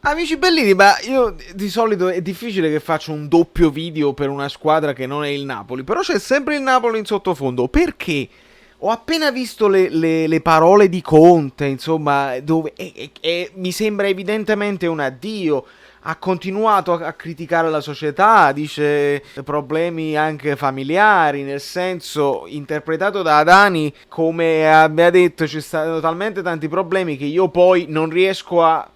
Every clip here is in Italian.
Amici bellini, ma io di solito è difficile che faccia un doppio video per una squadra che non è il Napoli, però c'è sempre il Napoli in sottofondo. Perché? Ho appena visto le parole di Conte, insomma, dove mi sembra evidentemente un addio. Ha continuato a criticare la società, dice problemi anche familiari, nel senso, interpretato da Adani come abbia detto ci stanno talmente tanti problemi che io poi non riesco a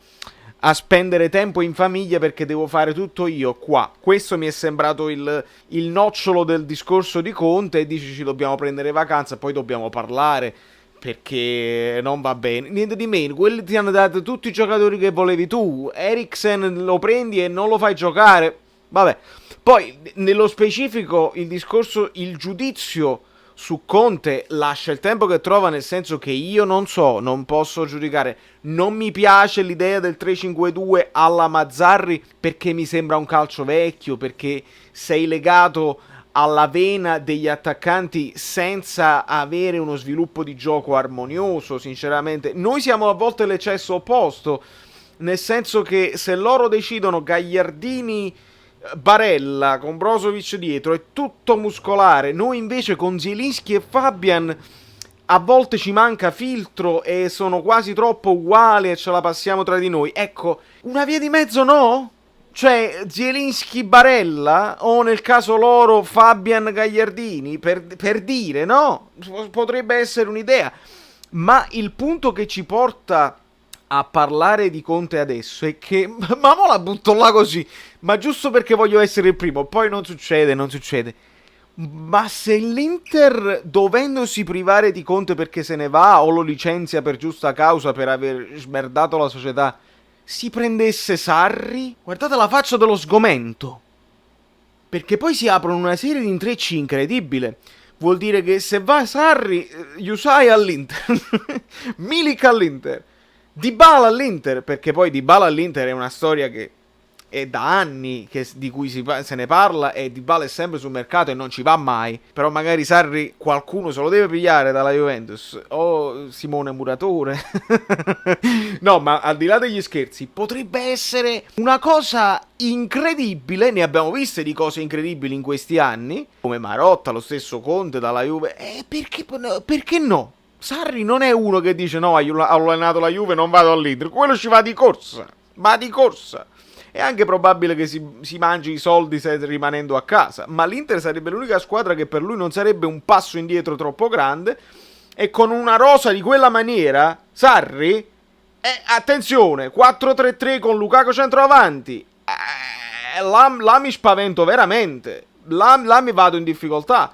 spendere tempo in famiglia perché devo fare tutto io qua. Questo mi è sembrato il nocciolo del discorso di Conte, e dici ci dobbiamo prendere vacanza, poi dobbiamo parlare perché non va bene. Niente di meno, quelli ti hanno dato tutti i giocatori che volevi tu. Eriksen lo prendi e non lo fai giocare. Vabbè. Poi nello specifico il discorso, il giudizio su Conte lascia il tempo che trova, nel senso che io non so, non posso giudicare. Non mi piace l'idea del 3-5-2 alla Mazzarri perché mi sembra un calcio vecchio, perché sei legato alla vena degli attaccanti senza avere uno sviluppo di gioco armonioso, sinceramente. Noi siamo a volte l'eccesso opposto, nel senso che se loro decidono Gagliardini Barella con Brozovic dietro è tutto muscolare, noi invece con Zielinski e Fabian a volte ci manca filtro e sono quasi troppo uguali e ce la passiamo tra di noi. Ecco, una via di mezzo no? Cioè Zielinski Barella o nel caso loro Fabian Gagliardini, per dire, no? Potrebbe essere un'idea. Ma il punto che ci porta a parlare di Conte adesso è che, ma mo la butto là così, ma giusto perché voglio essere il primo, poi non succede, non succede. Ma se l'Inter, dovendosi privare di Conte perché se ne va o lo licenzia per giusta causa per aver smerdato la società, si prendesse Sarri, guardate la faccia dello sgomento. Perché poi si aprono una serie di intrecci incredibile. Vuol dire che se va Sarri, Yusai all'Inter, Milik all'Inter, Dybala all'Inter, perché poi Dybala all'Inter è una storia che è da anni di cui se ne parla, e Dybala è sempre sul mercato e non ci va mai. Però magari Sarri qualcuno se lo deve pigliare dalla Juventus, o Simone Muratore. No, ma al di là degli scherzi, potrebbe essere una cosa incredibile. Ne abbiamo viste di cose incredibili in questi anni, come Marotta, lo stesso Conte dalla Juve. Perché no? Sarri non è uno che dice no, ho allenato la Juve, non vado all'Inter. Quello ci va di corsa. Va di corsa. È anche probabile che si mangi i soldi rimanendo a casa. Ma l'Inter sarebbe l'unica squadra che per lui non sarebbe un passo indietro troppo grande. E con una rosa di quella maniera, Sarri, attenzione, 4-3-3 con Lukaku centroavanti. Là mi spavento veramente. Là mi vado in difficoltà.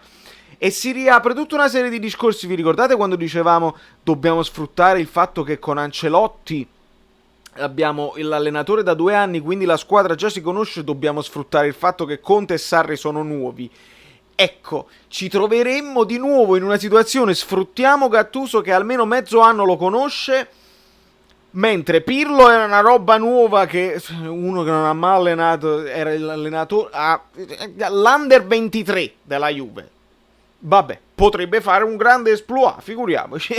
E si riapre tutta una serie di discorsi. Vi ricordate quando dicevamo dobbiamo sfruttare il fatto che con Ancelotti abbiamo l'allenatore da 2 anni, quindi la squadra già si conosce, dobbiamo sfruttare il fatto che Conte e Sarri sono nuovi. Ecco, ci troveremmo di nuovo in una situazione, sfruttiamo Gattuso che almeno mezzo anno lo conosce, mentre Pirlo era una roba nuova, che uno che non ha mai allenato, era l'allenatore l'Under 23 della Juve. Vabbè, potrebbe fare un grande exploit, figuriamoci.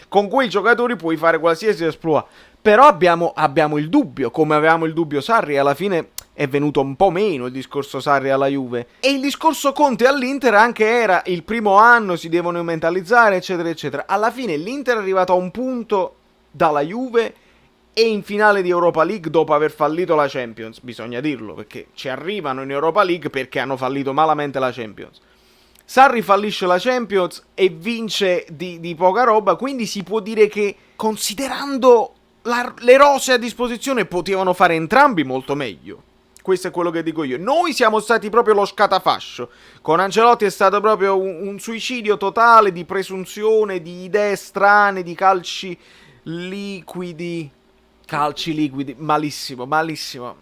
Con quei giocatori puoi fare qualsiasi exploit. Però abbiamo il dubbio, come avevamo il dubbio Sarri, alla fine è venuto un po' meno il discorso Sarri alla Juve. E il discorso Conte all'Inter anche era il primo anno, si devono mentalizzare, eccetera, eccetera. Alla fine l'Inter è arrivato a un punto dalla Juve e in finale di Europa League dopo aver fallito la Champions, bisogna dirlo, perché ci arrivano in Europa League perché hanno fallito malamente la Champions. Sarri fallisce la Champions e vince di poca roba, quindi si può dire che, considerando le rose a disposizione, potevano fare entrambi molto meglio. Questo è quello che dico io. Noi siamo stati proprio lo scatafascio. Con Ancelotti è stato proprio un suicidio totale di presunzione, di idee strane, di calci liquidi. Calci liquidi, malissimo, malissimo.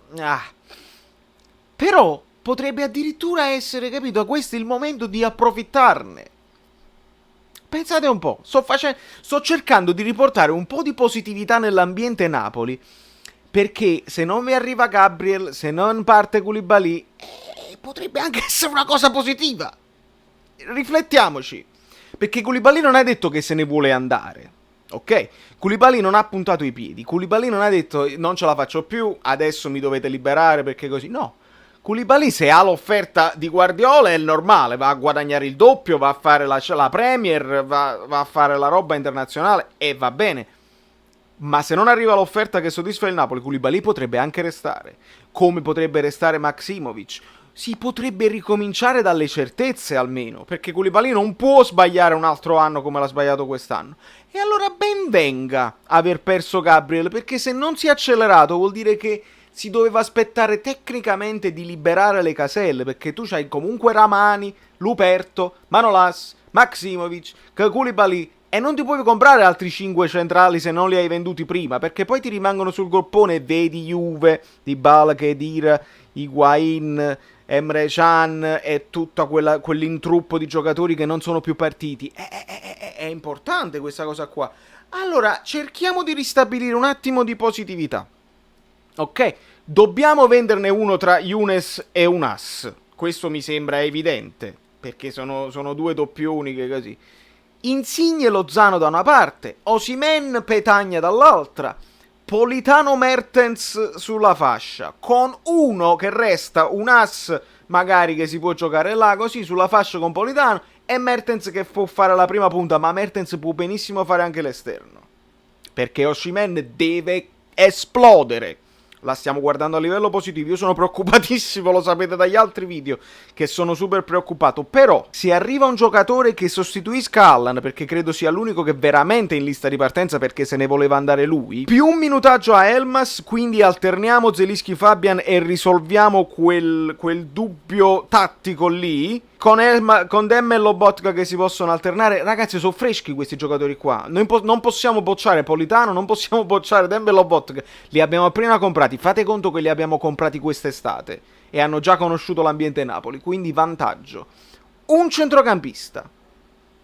Però potrebbe addirittura essere, capito, questo è il momento di approfittarne. Pensate un po', sto cercando di riportare un po' di positività nell'ambiente Napoli, perché se non vi arriva Gabriel, se non parte Koulibaly, potrebbe anche essere una cosa positiva. Riflettiamoci, perché Koulibaly non è detto che se ne vuole andare. Ok, Koulibaly non ha puntato i piedi, Koulibaly non ha detto non ce la faccio più, adesso mi dovete liberare perché così, no. Koulibaly se ha l'offerta di Guardiola è normale, va a guadagnare il doppio, va a fare la Premier, va a fare la roba internazionale e va bene. Ma se non arriva l'offerta che soddisfa il Napoli, Koulibaly potrebbe anche restare, come potrebbe restare Maksimovic. Si potrebbe ricominciare dalle certezze almeno, perché Koulibaly non può sbagliare un altro anno come l'ha sbagliato quest'anno. E allora ben venga aver perso Gabriel, perché se non si è accelerato vuol dire che si doveva aspettare tecnicamente di liberare le caselle, perché tu c'hai comunque Ramani, Luperto, Manolas, Maksimovic, Koulibaly, e non ti puoi comprare altri 5 centrali se non li hai venduti prima, perché poi ti rimangono sul groppone e vedi Juve, Dybala, Khedira, Higuain, Emre Can e tutta quell'intruppo di giocatori che non sono più partiti. È importante questa cosa qua. Allora, cerchiamo di ristabilire un attimo di positività. Ok? Dobbiamo venderne uno tra Younes e Unas. Questo mi sembra evidente, perché sono due doppioni che così. Insigne Lozano da una parte, Osimhen Petagna dall'altra, Politano Mertens sulla fascia, con uno che resta un as magari che si può giocare là così sulla fascia con Politano e Mertens che può fare la prima punta, ma Mertens può benissimo fare anche l'esterno, perché Osimhen deve esplodere. La stiamo guardando a livello positivo. Io sono preoccupatissimo, lo sapete dagli altri video, che sono super preoccupato. Però, se arriva un giocatore che sostituisca Allan, perché credo sia l'unico che veramente è in lista di partenza perché se ne voleva andare lui, più un minutaggio a Elmas, quindi alterniamo Zelinski-Fabian e risolviamo quel dubbio tattico lì, con Dem e Lobotka che si possono alternare. Ragazzi, sono freschi questi giocatori qua. Non possiamo bocciare Politano, non possiamo bocciare Dem e Lobotka. Li abbiamo appena comprati. Fate conto che li abbiamo comprati quest'estate e hanno già conosciuto l'ambiente Napoli, quindi vantaggio. Un centrocampista.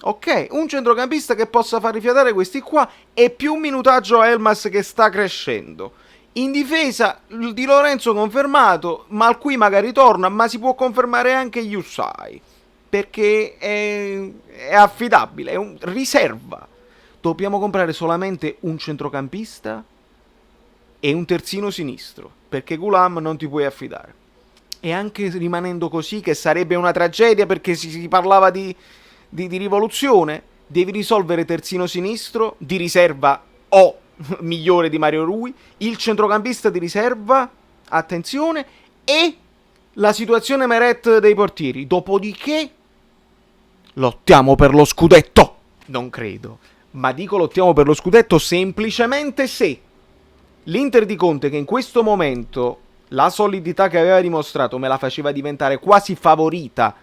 Ok, un centrocampista che possa far rifiatare questi qua e più un minutaggio a Elmas che sta crescendo. In difesa Di Lorenzo confermato, Malqui magari torna, ma si può confermare anche Yusai, perché è affidabile, è un riserva. Dobbiamo comprare solamente un centrocampista e un terzino sinistro, perché Gulam non ti puoi affidare. E anche rimanendo così, che sarebbe una tragedia perché si parlava di rivoluzione, devi risolvere terzino sinistro di riserva o migliore di Mario Rui, il centrocampista di riserva, attenzione, e la situazione Meret dei portieri. Dopodiché lottiamo per lo scudetto. Non credo, ma dico lottiamo per lo scudetto semplicemente se l'Inter di Conte, che in questo momento la solidità che aveva dimostrato me la faceva diventare quasi favorita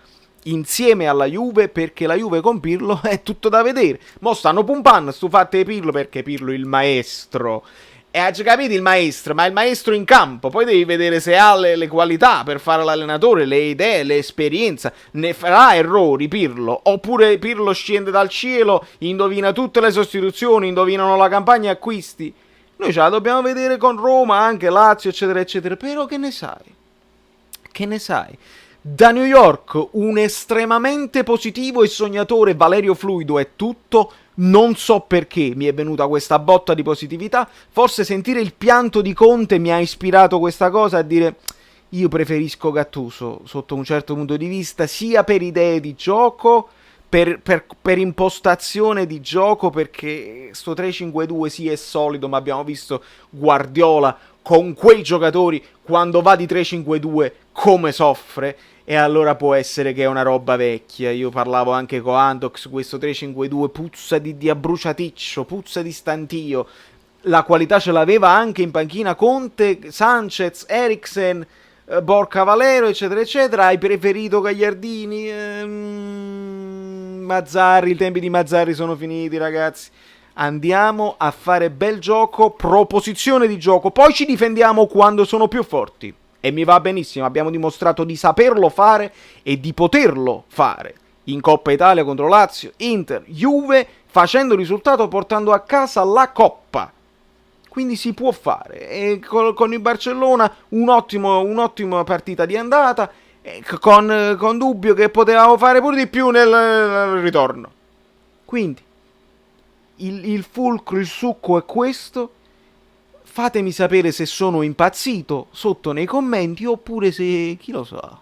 insieme alla Juve, perché la Juve con Pirlo è tutto da vedere. Mo stanno pumpando stu fatte Pirlo perché Pirlo è il maestro. E ha già capito il maestro, ma il maestro in campo. Poi devi vedere se ha le qualità per fare l'allenatore, le idee, l'esperienza. Ne farà errori Pirlo, oppure Pirlo scende dal cielo, indovina tutte le sostituzioni, indovinano la campagna acquisti. Noi ce la dobbiamo vedere con Roma, anche Lazio, eccetera, eccetera. Però che ne sai? Che ne sai? Da New York un estremamente positivo e sognatore Valerio Fluido è tutto. Non so perché mi è venuta questa botta di positività. Forse sentire il pianto di Conte mi ha ispirato questa cosa a dire io preferisco Gattuso sotto un certo punto di vista, sia per idee di gioco, per impostazione di gioco, perché sto 3-5-2 sì è solido, ma abbiamo visto Guardiola con quei giocatori quando va di 3-5-2 come soffre. E allora può essere che è una roba vecchia. Io parlavo anche con Andox, questo 3-5-2 puzza di abbruciaticcio, puzza di stantio. La qualità ce l'aveva anche in panchina Conte, Sanchez, Eriksen, Borca Valero, eccetera eccetera. Hai preferito Gagliardini? Mazzarri, i tempi di Mazzarri sono finiti, ragazzi. Andiamo a fare bel gioco, proposizione di gioco, poi ci difendiamo quando sono più forti. E mi va benissimo, abbiamo dimostrato di saperlo fare e di poterlo fare. In Coppa Italia contro Lazio, Inter, Juve, facendo risultato portando a casa la Coppa. Quindi si può fare. E con il Barcellona un'ottima partita di andata, con dubbio che potevamo fare pure di più nel ritorno. Quindi il fulcro, il succo è questo. Fatemi sapere se sono impazzito sotto nei commenti oppure se chi lo sa.